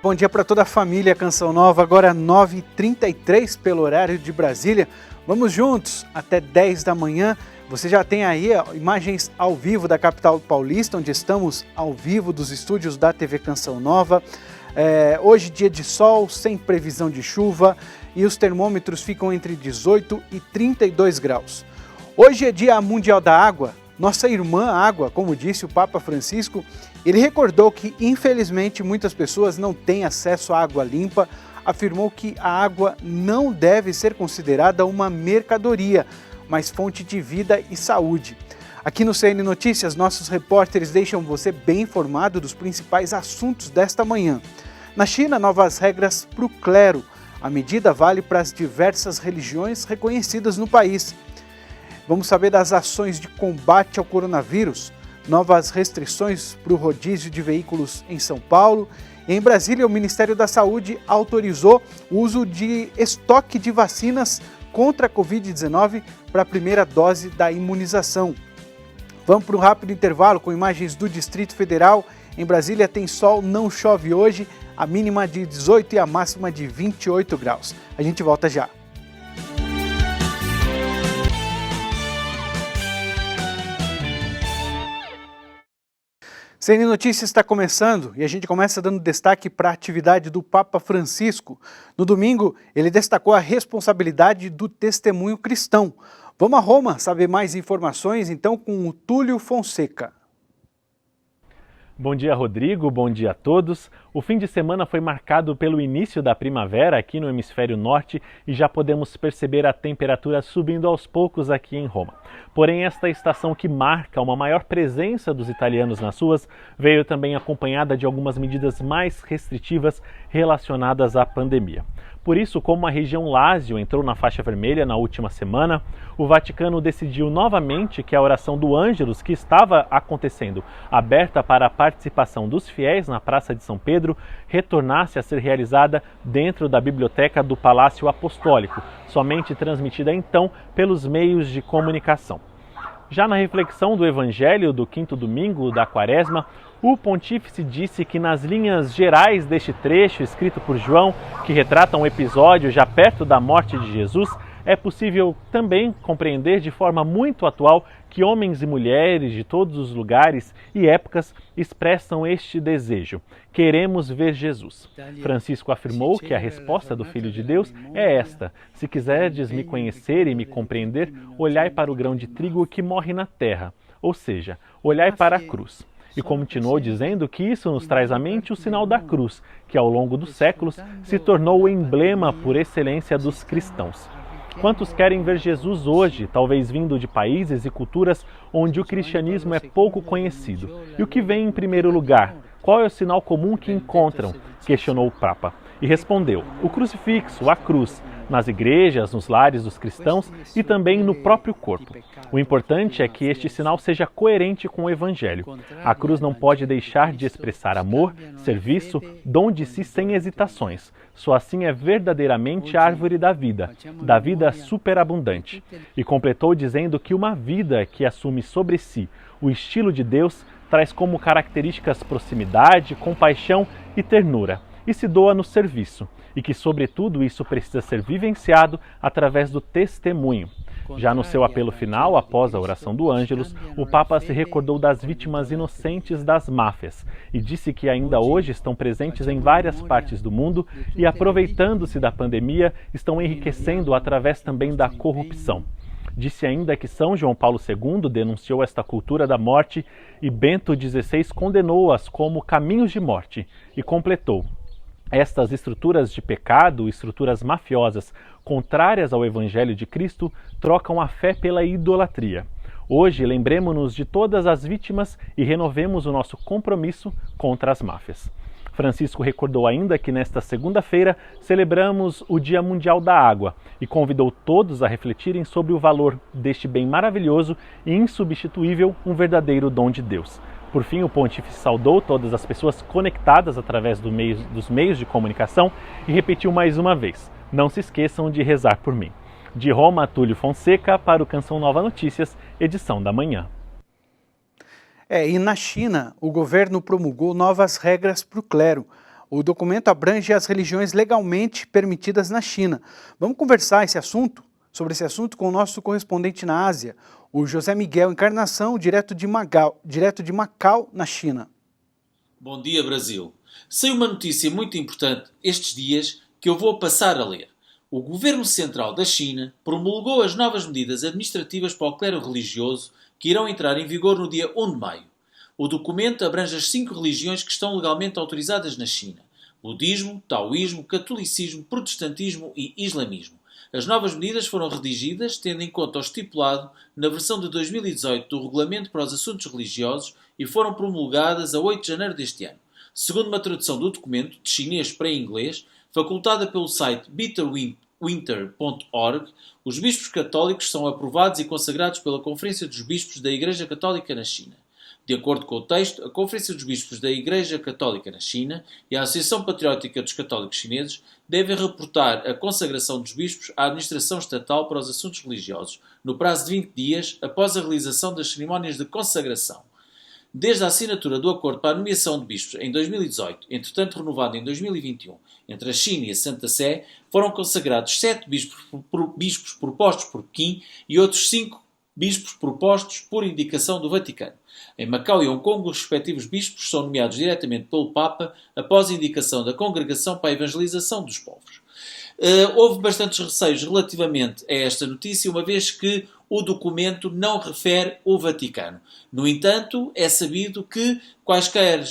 Bom dia para toda a família Canção Nova, agora 9h33 pelo horário de Brasília. Vamos juntos até 10 da manhã. Você já tem aí imagens ao vivo da capital paulista, onde estamos ao vivo dos estúdios da TV Canção Nova. Hoje dia de sol, sem previsão de chuva e os termômetros ficam entre 18 e 32 graus. Hoje é dia mundial da água. Nossa irmã água, como disse o Papa Francisco, ele recordou que, infelizmente, muitas pessoas não têm acesso à água limpa, afirmou que a água não deve ser considerada uma mercadoria, mas fonte de vida e saúde. Aqui no CN Notícias, nossos repórteres deixam você bem informado dos principais assuntos desta manhã. Na China, novas regras para o clero. A medida vale para as diversas religiões reconhecidas no país. Vamos saber das ações de combate ao coronavírus, novas restrições para o rodízio de veículos em São Paulo. Em Brasília, o Ministério da Saúde autorizou o uso de estoque de vacinas contra a Covid-19 para a primeira dose da imunização. Vamos para um rápido intervalo com imagens do Distrito Federal. Em Brasília tem sol, não chove hoje, a mínima de 18 e a máxima de 28 graus. A gente volta já. CN Notícias está começando e a gente começa dando destaque para a atividade do Papa Francisco. No domingo, ele destacou a responsabilidade do testemunho cristão. Vamos a Roma saber mais informações, então, com o Túlio Fonseca. Bom dia, Rodrigo. Bom dia a todos. O fim de semana foi marcado pelo início da primavera aqui no hemisfério norte e já podemos perceber a temperatura subindo aos poucos aqui em Roma. Porém, esta estação que marca uma maior presença dos italianos nas ruas veio também acompanhada de algumas medidas mais restritivas relacionadas à pandemia. Por isso, como a região Lácio entrou na faixa vermelha na última semana, o Vaticano decidiu novamente que a oração do Ângelus, que estava acontecendo aberta para a participação dos fiéis na Praça de São Pedro, retornasse a ser realizada dentro da biblioteca do Palácio Apostólico, somente transmitida então pelos meios de comunicação. Já na reflexão do Evangelho do quinto domingo da Quaresma, o pontífice disse que nas linhas gerais deste trecho escrito por João, que retrata um episódio já perto da morte de Jesus, é possível também compreender de forma muito atual que homens e mulheres de todos os lugares e épocas expressam este desejo. Queremos ver Jesus. Francisco afirmou que a resposta do Filho de Deus é esta: se quiserdes me conhecer e me compreender, olhai para o grão de trigo que morre na terra, ou seja, olhai para a cruz. E continuou dizendo que isso nos traz à mente o sinal da cruz, que ao longo dos séculos se tornou o emblema por excelência dos cristãos. Quantos querem ver Jesus hoje, talvez vindo de países e culturas onde o cristianismo é pouco conhecido? E o que vem em primeiro lugar? Qual é o sinal comum que encontram? Questionou o Papa. E respondeu: o crucifixo, a cruz, nas igrejas, nos lares dos cristãos e também no próprio corpo. O importante é que este sinal seja coerente com o Evangelho. A cruz não pode deixar de expressar amor, serviço, dom de si sem hesitações. Só assim é verdadeiramente a árvore da vida superabundante. E completou dizendo que uma vida que assume sobre si o estilo de Deus traz como características proximidade, compaixão e ternura, e se doa no serviço, e que, sobretudo, isso precisa ser vivenciado através do testemunho. Já no seu apelo final, após a oração do Ângelus, o Papa se recordou das vítimas inocentes das máfias e disse que ainda hoje estão presentes em várias partes do mundo e, aproveitando-se da pandemia, estão enriquecendo através também da corrupção. Disse ainda que São João Paulo II denunciou esta cultura da morte e Bento XVI condenou-as como caminhos de morte e completou: estas estruturas de pecado, estruturas mafiosas, contrárias ao Evangelho de Cristo, trocam a fé pela idolatria. Hoje, lembremo-nos de todas as vítimas e renovemos o nosso compromisso contra as máfias. Francisco recordou ainda que nesta segunda-feira celebramos o Dia Mundial da Água e convidou todos a refletirem sobre o valor deste bem maravilhoso e insubstituível, um verdadeiro dom de Deus. Por fim, o pontífice saudou todas as pessoas conectadas através dos meios de comunicação e repetiu mais uma vez: não se esqueçam de rezar por mim. De Roma, Túlio Fonseca, para o Canção Nova Notícias, edição da manhã. E na China, o governo promulgou novas regras para o clero. O documento abrange as religiões legalmente permitidas na China. Vamos conversar sobre esse assunto com o nosso correspondente na Ásia, o José Miguel Encarnação, direto de Macau, na China. Bom dia, Brasil. Saiu uma notícia muito importante estes dias que eu vou passar a ler. O Governo Central da China promulgou as novas medidas administrativas para o clero religioso que irão entrar em vigor no dia 1 de maio. O documento abrange as 5 religiões que estão legalmente autorizadas na China: budismo, taoísmo, catolicismo, protestantismo e islamismo. As novas medidas foram redigidas tendo em conta o estipulado na versão de 2018 do Regulamento para os Assuntos Religiosos e foram promulgadas a 8 de janeiro deste ano. Segundo uma tradução do documento, de chinês para inglês, facultada pelo site bitterwinter.org, os bispos católicos são aprovados e consagrados pela Conferência dos Bispos da Igreja Católica na China. De acordo com o texto, a Conferência dos Bispos da Igreja Católica na China e a Associação Patriótica dos Católicos Chineses devem reportar a consagração dos bispos à Administração Estatal para os Assuntos Religiosos, no prazo de 20 dias após a realização das cerimónias de consagração. Desde a assinatura do Acordo para a Nomeação de Bispos em 2018, entretanto renovado em 2021, entre a China e a Santa Sé, foram consagrados 7 bispos propostos por Pequim e outros 5 bispos propostos por indicação do Vaticano. Em Macau e Hong Kong, os respectivos bispos são nomeados diretamente pelo Papa após a indicação da Congregação para a Evangelização dos Povos. Houve bastantes receios relativamente a esta notícia, uma vez que o documento não refere o Vaticano. No entanto, é sabido que quaisquer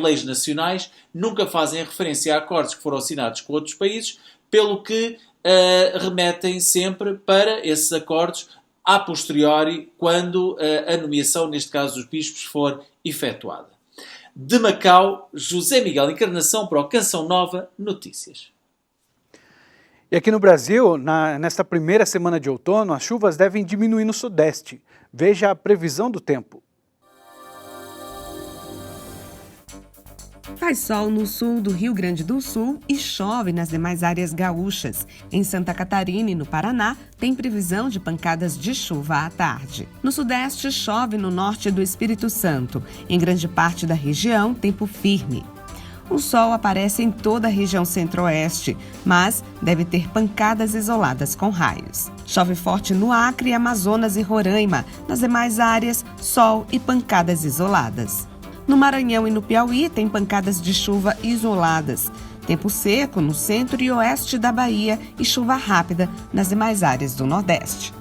leis nacionais nunca fazem referência a acordos que foram assinados com outros países, pelo que remetem sempre para esses acordos a posteriori, quando a nomeação, neste caso dos bispos, for efetuada. De Macau, José Miguel Encarnação para o Canção Nova Notícias. E aqui no Brasil, nesta primeira semana de outono, as chuvas devem diminuir no sudeste. Veja a previsão do tempo. Faz sol no sul do Rio Grande do Sul e chove nas demais áreas gaúchas. Em Santa Catarina e no Paraná, tem previsão de pancadas de chuva à tarde. No sudeste, chove no norte do Espírito Santo. Em grande parte da região, tempo firme. O sol aparece em toda a região centro-oeste, mas deve ter pancadas isoladas com raios. Chove forte no Acre, Amazonas e Roraima. Nas demais áreas, sol e pancadas isoladas. No Maranhão e no Piauí, tem pancadas de chuva isoladas. Tempo seco no centro e oeste da Bahia e chuva rápida nas demais áreas do Nordeste.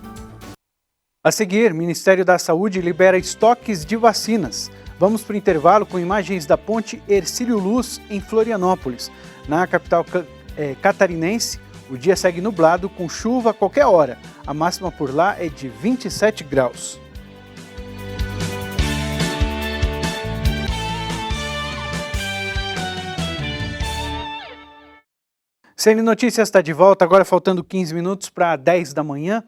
A seguir, o Ministério da Saúde libera estoques de vacinas. Vamos para o intervalo com imagens da ponte Hercílio Luz, em Florianópolis. Na capital catarinense, o dia segue nublado com chuva a qualquer hora. A máxima por lá é de 27 graus. CN Notícias está de volta, agora faltando 15 minutos para 10 da manhã.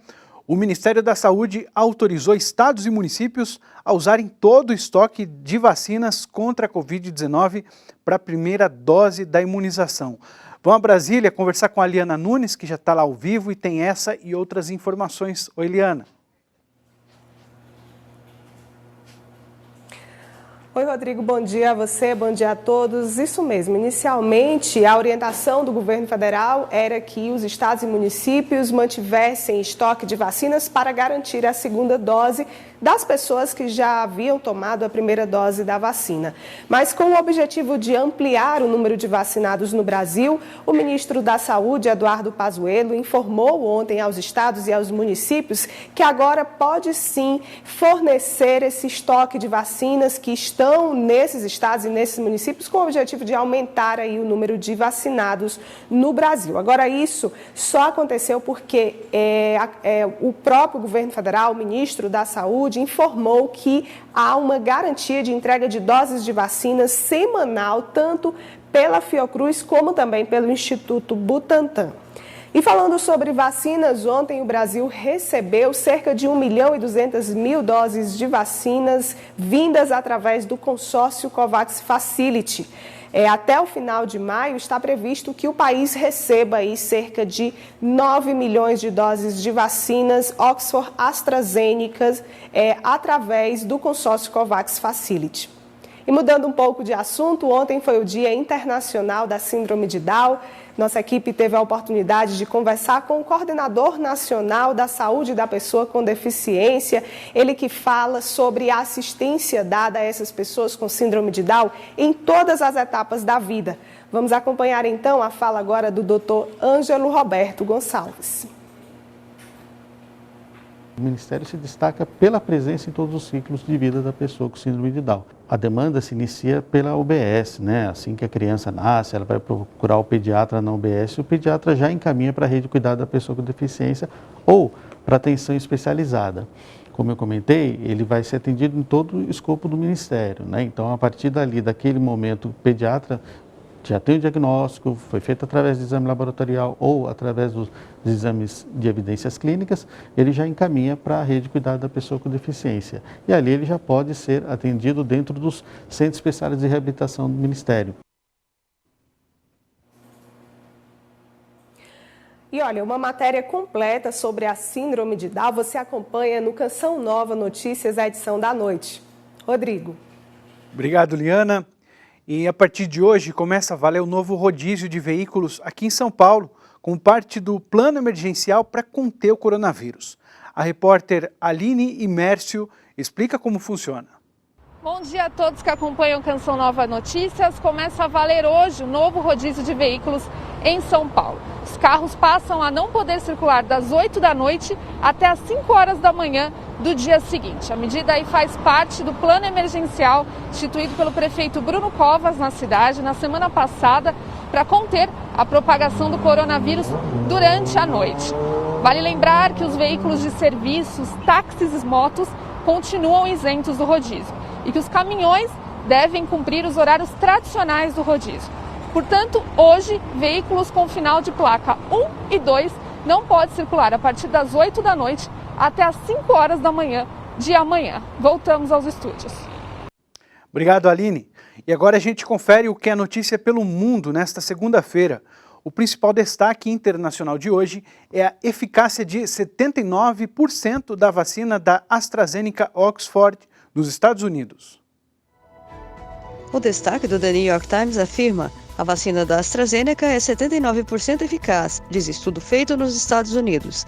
O Ministério da Saúde autorizou estados e municípios a usarem todo o estoque de vacinas contra a Covid-19 para a primeira dose da imunização. Vamos a Brasília conversar com a Eliana Nunes, que já está lá ao vivo e tem essa e outras informações. Oi, Eliana. Oi, Rodrigo, bom dia a você, bom dia a todos. Isso mesmo, inicialmente a orientação do governo federal era que os estados e municípios mantivessem estoque de vacinas para garantir a segunda dose das pessoas que já haviam tomado a primeira dose da vacina. Mas com o objetivo de ampliar o número de vacinados no Brasil, o ministro da Saúde, Eduardo Pazuello, informou ontem aos estados e aos municípios que agora pode sim fornecer esse estoque de vacinas que estão nesses estados e nesses municípios com o objetivo de aumentar aí o número de vacinados no Brasil. Agora, isso só aconteceu porque o próprio governo federal, o ministro da Saúde, informou que há uma garantia de entrega de doses de vacinas semanal, tanto pela Fiocruz como também pelo Instituto Butantan. E falando sobre vacinas, ontem o Brasil recebeu cerca de 1.200.000 doses de vacinas vindas através do consórcio COVAX Facility. Até o final de maio está previsto que o país receba aí cerca de 9 milhões de doses de vacinas Oxford AstraZeneca através do consórcio COVAX Facility. E mudando um pouco de assunto, ontem foi o Dia Internacional da Síndrome de Down. Nossa equipe teve a oportunidade de conversar com o coordenador nacional da saúde da pessoa com deficiência, ele que fala sobre a assistência dada a essas pessoas com síndrome de Down em todas as etapas da vida. Vamos acompanhar então a fala agora do Dr. Ângelo Roberto Gonçalves. O Ministério se destaca pela presença em todos os ciclos de vida da pessoa com síndrome de Down. A demanda se inicia pela UBS, né? Assim que a criança nasce, ela vai procurar o pediatra na UBS, o pediatra já encaminha para a rede de cuidado da pessoa com deficiência ou para atenção especializada. Como eu comentei, ele vai ser atendido em todo o escopo do Ministério, né? Então, a partir dali, daquele momento, o pediatra já tem o diagnóstico, foi feito através do exame laboratorial ou através dos exames de evidências clínicas, ele já encaminha para a rede de cuidado da pessoa com deficiência. E ali ele já pode ser atendido dentro dos centros especiais de reabilitação do Ministério. E olha, uma matéria completa sobre a síndrome de Down você acompanha no Canção Nova Notícias, a edição da noite. Rodrigo. Obrigado, Liana. E a partir de hoje começa a valer o novo rodízio de veículos aqui em São Paulo, como parte do plano emergencial para conter o coronavírus. A repórter Aline Imércio explica como funciona. Bom dia a todos que acompanham Canção Nova Notícias. Começa a valer hoje o novo rodízio de veículos em São Paulo. Os carros passam a não poder circular das 8 da noite até as 5 horas da manhã do dia seguinte. A medida aí faz parte do plano emergencial instituído pelo prefeito Bruno Covas na cidade na semana passada para conter a propagação do coronavírus durante a noite. Vale lembrar que os veículos de serviços, táxis e motos continuam isentos do rodízio e que os caminhões devem cumprir os horários tradicionais do rodízio. Portanto, hoje, veículos com final de placa 1 e 2 não podem circular a partir das 8 da noite até as 5 horas da manhã de amanhã. Voltamos aos estúdios. Obrigado, Aline. E agora a gente confere o que é notícia pelo mundo nesta segunda-feira. O principal destaque internacional de hoje é a eficácia de 79% da vacina da AstraZeneca Oxford nos Estados Unidos. O destaque do The New York Times afirma: a vacina da AstraZeneca é 79% eficaz, diz estudo feito nos Estados Unidos.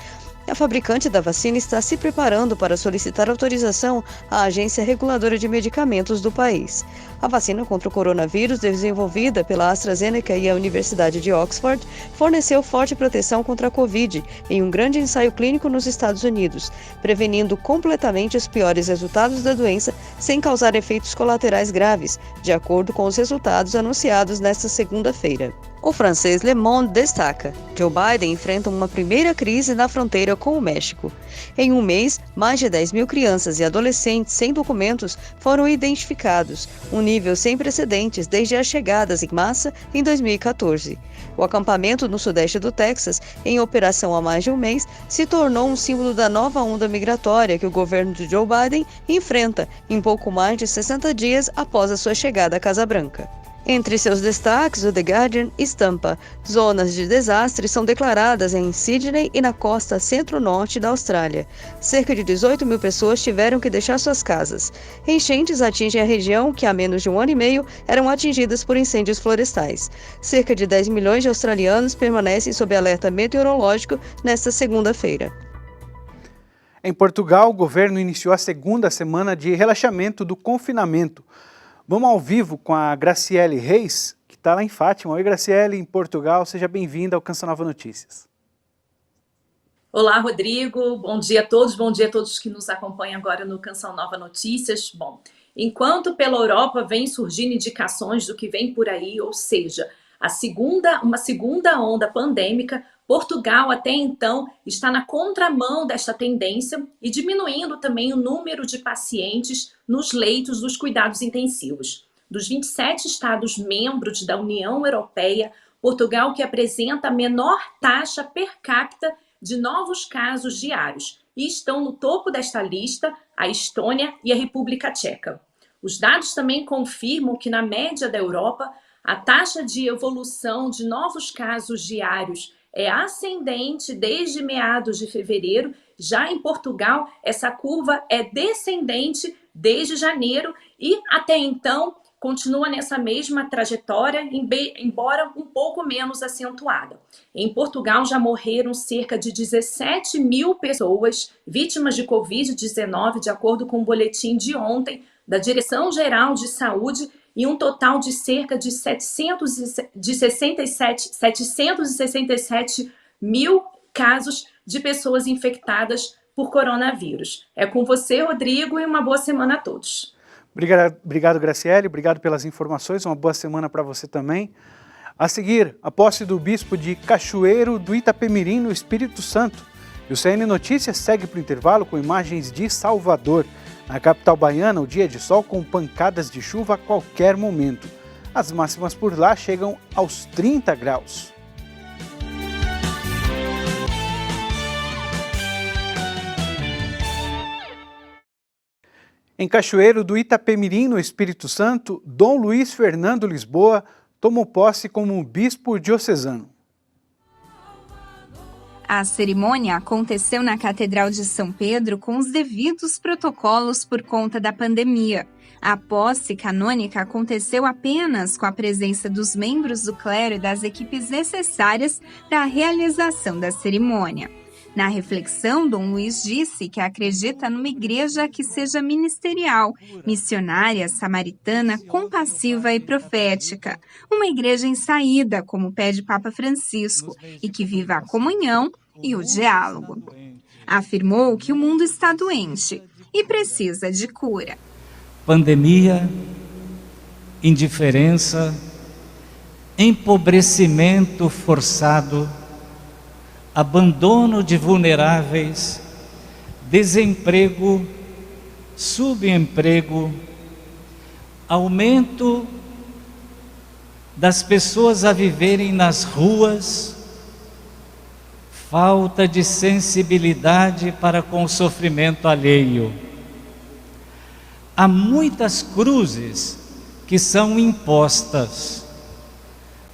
A fabricante da vacina está se preparando para solicitar autorização à Agência Reguladora de Medicamentos do país. A vacina contra o coronavírus, desenvolvida pela AstraZeneca e a Universidade de Oxford, forneceu forte proteção contra a Covid em um grande ensaio clínico nos Estados Unidos, prevenindo completamente os piores resultados da doença sem causar efeitos colaterais graves, de acordo com os resultados anunciados nesta segunda-feira. O francês Le Monde destaca: Joe Biden enfrenta uma primeira crise na fronteira com o México. Em um mês, mais de 10 mil crianças e adolescentes sem documentos foram identificados, um nível sem precedentes desde as chegadas em massa em 2014. O acampamento no sudeste do Texas, em operação há mais de um mês, se tornou um símbolo da nova onda migratória que o governo de Joe Biden enfrenta em pouco mais de 60 dias após a sua chegada à Casa Branca. Entre seus destaques, o The Guardian estampa: zonas de desastre são declaradas em Sydney e na costa centro-norte da Austrália. Cerca de 18 mil pessoas tiveram que deixar suas casas. Enchentes atingem a região que há menos de um ano e meio eram atingidas por incêndios florestais. Cerca de 10 milhões de australianos permanecem sob alerta meteorológico nesta segunda-feira. Em Portugal, o governo iniciou a segunda semana de relaxamento do confinamento. Vamos ao vivo com a Graciele Reis, que está lá em Fátima. Oi, Graciele, em Portugal. Seja bem-vinda ao Canção Nova Notícias. Olá, Rodrigo. Bom dia a todos. Bom dia a todos que nos acompanham agora no Canção Nova Notícias. Bom, enquanto pela Europa vem surgindo indicações do que vem por aí, ou seja, uma segunda onda pandêmica, Portugal até então está na contramão desta tendência e diminuindo também o número de pacientes nos leitos dos cuidados intensivos. Dos 27 estados membros da União Europeia, Portugal que apresenta a menor taxa per capita de novos casos diários, e estão no topo desta lista a Estônia e a República Tcheca. Os dados também confirmam que na média da Europa, a taxa de evolução de novos casos diários é ascendente desde meados de fevereiro. Já em Portugal, essa curva é descendente desde janeiro e até então continua nessa mesma trajetória, embora um pouco menos acentuada. Em Portugal já morreram cerca de 17 mil pessoas vítimas de Covid-19, de acordo com o boletim de ontem da Direção-Geral de Saúde, e um total de cerca de 767 mil casos de pessoas infectadas por coronavírus. É com você, Rodrigo, e uma boa semana a todos. Obrigado, Graciele. Obrigado pelas informações. Uma boa semana para você também. A seguir, a posse do bispo de Cachoeiro do Itapemirim, no Espírito Santo. E o CN Notícias segue para o intervalo com imagens de Salvador. Na capital baiana, o dia é de sol com pancadas de chuva a qualquer momento. As máximas por lá chegam aos 30 graus. Em Cachoeiro do Itapemirim, no Espírito Santo, Dom Luiz Fernando Lisboa tomou posse como bispo diocesano. A cerimônia aconteceu na Catedral de São Pedro com os devidos protocolos por conta da pandemia. A posse canônica aconteceu apenas com a presença dos membros do clero e das equipes necessárias para a realização da cerimônia. Na reflexão, Dom Luiz disse que acredita numa igreja que seja ministerial, missionária, samaritana, compassiva e profética. Uma igreja em saída, como pede Papa Francisco, e que viva a comunhão e o diálogo. Afirmou que o mundo está doente e precisa de cura. Pandemia, indiferença, empobrecimento forçado, abandono de vulneráveis, desemprego, subemprego, aumento das pessoas a viverem nas ruas, falta de sensibilidade para com o sofrimento alheio. Há muitas cruzes que são impostas,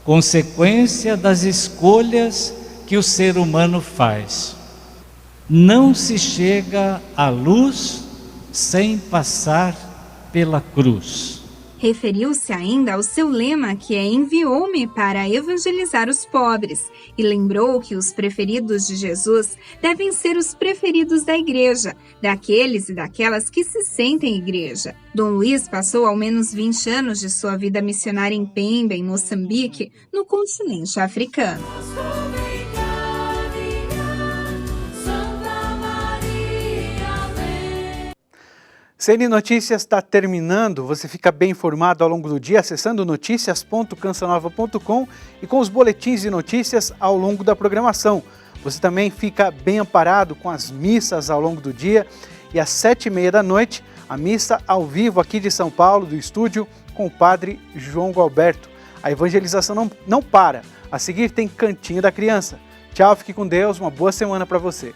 consequência das escolhas que o ser humano faz. Não se chega à luz sem passar pela cruz. Referiu-se ainda ao seu lema, que é enviou-me para evangelizar os pobres, e lembrou que os preferidos de Jesus devem ser os preferidos da igreja, daqueles e daquelas que se sentem igreja. Dom Luiz passou ao menos 20 anos de sua vida missionária em Pemba, em Moçambique, no continente africano. CN Notícias está terminando. Você fica bem informado ao longo do dia acessando noticias.cançãonova.com e com os boletins de notícias ao longo da programação. Você também fica bem amparado com as missas ao longo do dia e às 7h30 da noite, a missa ao vivo aqui de São Paulo, do estúdio, com o padre João Gualberto. A evangelização não para. A seguir tem Cantinho da Criança. Tchau, fique com Deus, uma boa semana para você.